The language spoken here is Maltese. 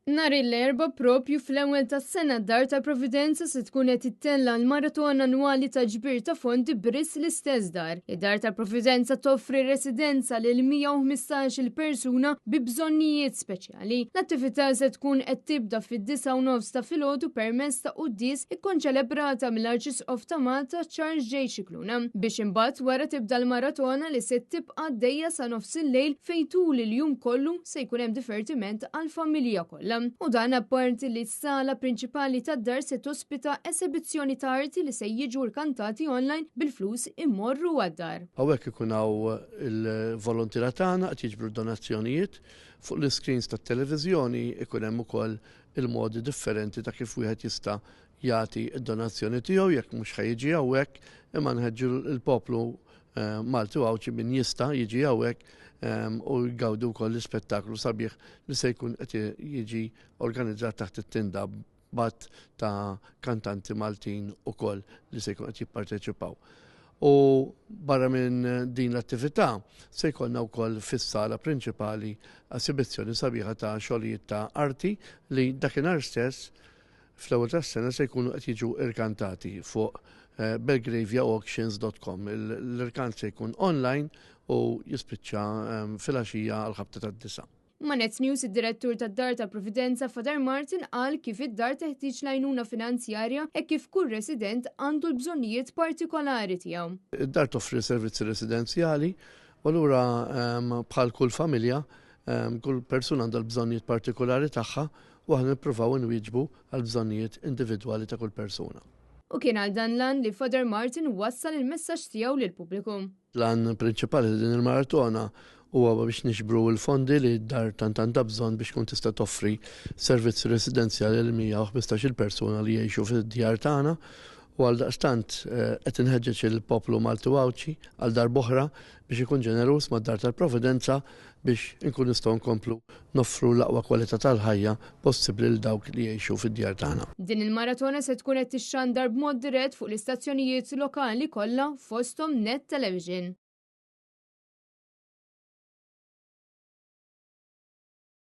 Nhar l-erba' propju fl-ewwel tas-sena d-Dar tal-Provvidenza se tkun qed tittella l-maraton annwali ta' ġbir ta' fondi b'riss l-istess dar. Id-Dar tal-Provvidenza toffri residenza lil 115-il persuna bi bżonnijiet speċjali. L-attività se tkun qed tibda fid-9:09 ta' filgħodu permezz ta' qudies ikkonċelebrata mill-Arċisqof ta' Malta Charles J. Scicluna biex imbagħad wara tibda l-maratona li se tibqa' għaddejja sa nofs il-lejl fejn tul il-jum kollu se jkun hemm divertiment għall-familja kollha. U dan apparti li s-sala prinċipali tad-dar se tospita esibizzjoni ta' arti li se jiġu rkantati online bil-flus immorru għad-dar. Hawnhekk ikun hawn il-volontira tagħna qed jiġbru donazzjonijiet fuq l-iskreens tat-televiżjoni ikun hemm ukoll il-modi differenti ta' kif wieħed jista' jagħti d-donazzjoni tiegħu jekk mhux ħajjiġi hawnhekk imma nħeġġu l-poplu Malti Wawċi min jista' jiġi hawnhekk u jgawdu wkoll l-ispettaklu sabiħ li se jkun qed jiġi organizzat taħt it-tinda bat ta' kantanti Maltin ukoll li se jkun qed jipparteċipaw. U barra minn din l-attività se jkollna wkoll fis-sala prinċipali esibizzjoni sabiħa ta' xogħlijiet ta' arti li dakinhar stess fl-ewwel tas-sena se jkunu qed jiġu irkantati fuq belgraviaauctions.com. L-irkant se jkun online u jispiċċa fil-għaxija għal-ħabta tad-disa. Manetz News id-direttur tad-Dar tal-Provvidenza Father Martin qal kif id-dar teħtieġ għajnuna finanzjarja e kif kull resident għandu l-bżonnijiet partikolari tiegħu. Id-dar toffri servizzi residenzjali u allura bħal kull familja kull persuna għandha l-bżonnijiet partikolari tagħha u aħna nippruvaw inwieġbu għall-bżonnijiet individwali ta' kull persuna. U kien għal dan lan li Father Martin wassal il-messaġġ tiegħu lill-pubbliku. L-għan prinċipali din il-maratona huwa biex nixbru l-fondi li d-dar tant bżonn biex tkun tista' toffri servizzi residenzjali l 115 persuna li jgħixu fid-djar tagħna u għal daqstant qed inħeġġeġ il-poplu Malti Wawċi għal dar boħra biex ikun ġenerus mad-Dar tal-Provvidenza biex inkun nistgħu nkomplu noffru l-aqwa kwalità tal-ħajja possibbli l dawk li jgħixu fid-djar tagħna. Din il-maratona se tkun qed tixxandar b'mod dirett fuq l-istazzjonijiet lokali kollha fosthom Net Television.